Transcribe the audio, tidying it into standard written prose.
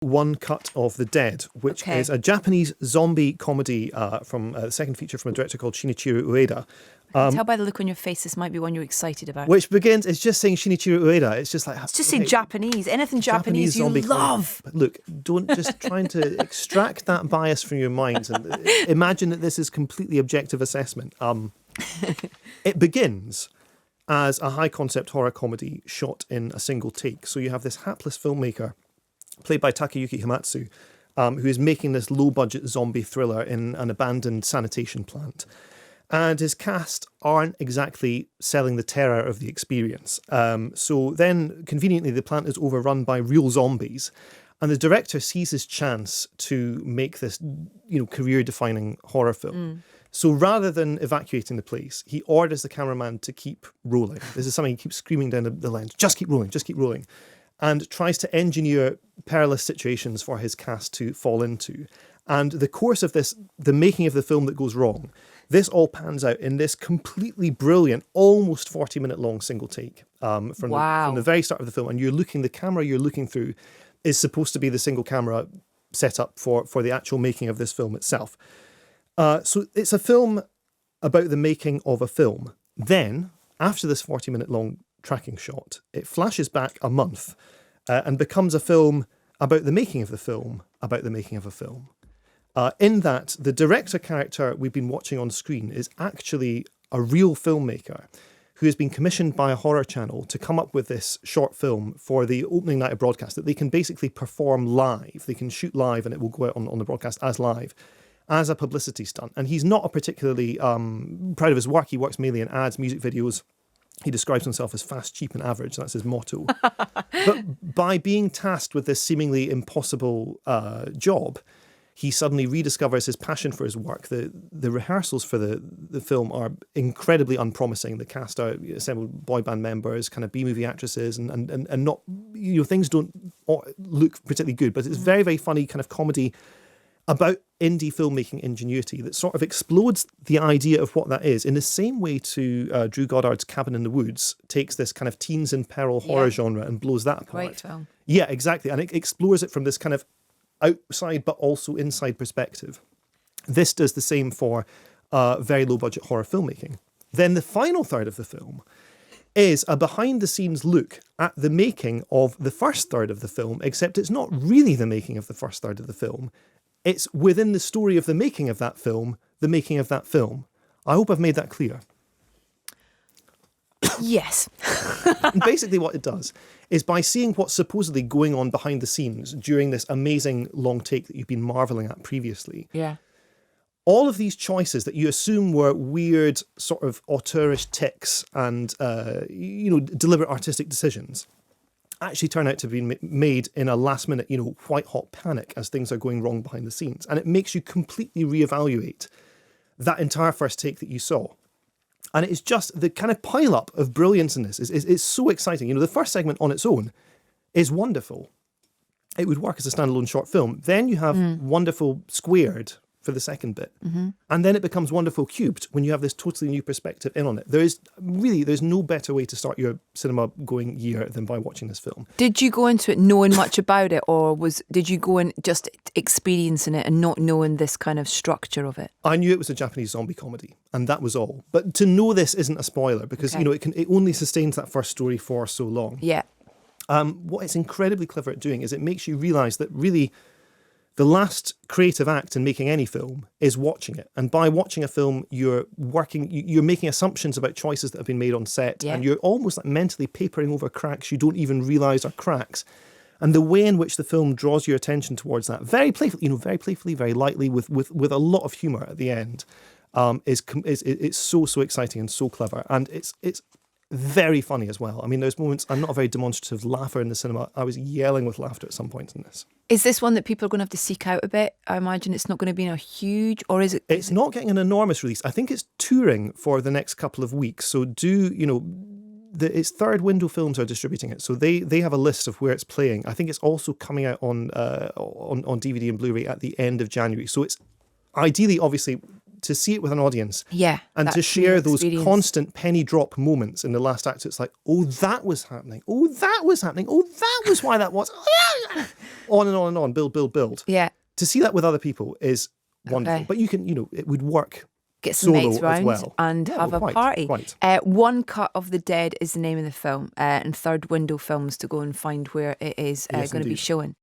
One Cut of the Dead, which is a Japanese zombie comedy from the second feature from a director called Shinichirô Ueda. Tell by the look on your face, this might be one you're excited about. Which begins, it's just saying Shinichirô Ueda. It's just like... It's just saying Japanese. Anything Japanese you love. But look, don't just trying to extract that bias from your minds and imagine that this is completely objective assessment. It begins as a high-concept horror comedy shot in a single take. So you have this hapless filmmaker, played by Takayuki Hamatsu, who is making this low-budget zombie thriller in an abandoned sanitation plant. And his cast aren't exactly selling the terror of the experience. So then, conveniently, the plant is overrun by real zombies. And the director sees his chance to make this, career-defining horror film. So rather than evacuating the place, he orders the cameraman to keep rolling. This is something he keeps screaming down the lens. Just keep rolling, just keep rolling. And tries to engineer perilous situations for his cast to fall into. And the course of this, the making of the film that goes wrong, this all pans out in this completely brilliant, almost 40-minute long single take from the very start of the film. And the camera you're looking through is supposed to be the single camera set up for the actual making of this film itself. So it's a film about the making of a film. Then, after this 40-minute long tracking shot, it flashes back a month and becomes a film about the making of the film, about the making of a film. In that, the director character we've been watching on screen is actually a real filmmaker who has been commissioned by a horror channel to come up with this short film for the opening night of broadcast that they can basically perform live. They can shoot live and it will go out on the broadcast as live, as a publicity stunt. And he's not a particularly proud of his work. He works mainly in ads, music videos. He describes himself as fast, cheap and average. That's his motto. But by being tasked with this seemingly impossible job, he suddenly rediscovers his passion for his work. The rehearsals for the film are incredibly unpromising. The cast are assembled boy band members, kind of B-movie actresses, and not, things don't look particularly good, but it's very, very funny kind of comedy about indie filmmaking ingenuity that sort of explodes the idea of what that is in the same way to Drew Goddard's Cabin in the Woods takes this kind of teens in peril horror genre and blows that apart. Great film. Yeah, exactly. And it explores it from this kind of outside but also inside perspective. This does the same for very low budget horror filmmaking. Then the final third of the film is a behind the scenes look at the making of the first third of the film, except it's not really the making of the first third of the film. It's within the story of the making of that film, the making of that film. I hope I've made that clear. Yes. And basically what it does is by seeing what's supposedly going on behind the scenes during this amazing long take that you've been marvelling at previously. Yeah. All of these choices that you assume were weird sort of auteurish tics and, deliberate artistic decisions actually turn out to be made in a last minute, white hot panic as things are going wrong behind the scenes. And it makes you completely reevaluate that entire first take that you saw. And it's just the kind of pile up of brilliance in this is so exciting. The first segment on its own is wonderful. It would work as a standalone short film. Then you have wonderful squared for the second bit. Mm-hmm. And then it becomes wonderful cubed when you have this totally new perspective in on it. There's no better way to start your cinema going year than by watching this film. Did you go into it knowing much about it, or did you go in just experiencing it and not knowing this kind of structure of it? I knew it was a Japanese zombie comedy, and that was all. But to know this isn't a spoiler because it only sustains that first story for so long. Yeah. What it's incredibly clever at doing is it makes you realise that really the last creative act in making any film is watching it. And by watching a film, you're making assumptions about choices that have been made on set. Yeah. And you're almost like mentally papering over cracks you don't even realise are cracks. And the way in which the film draws your attention towards that, very playfully, very lightly, with a lot of humour at the end, it's so exciting and so clever. And it's very funny as well. I mean, there's moments, I'm not a very demonstrative laugher in the cinema. I was yelling with laughter at some point in this. Is this one that people are going to have to seek out a bit? I imagine it's not going to be a huge, or is it? It's not getting an enormous release. I think it's touring for the next couple of weeks. So its Third Window Films are distributing it. So they have a list of where it's playing. I think it's also coming out on DVD and Blu-ray at the end of January. So it's ideally, obviously, to see it with an audience. Yeah. And that to share those experience. constant penny drop moments in the last act. It's like, oh, that was happening. Oh, that was happening. Oh, that was why that was. On and on and on. Build. Yeah. To see that with other people is wonderful. Okay. But you can, it would work. Get some solo mates as round well. and have a quite, party. quite. One Cut of the Dead is the name of the film, and Third Window Films to go and find where it is Yes, going to be indeed. showing.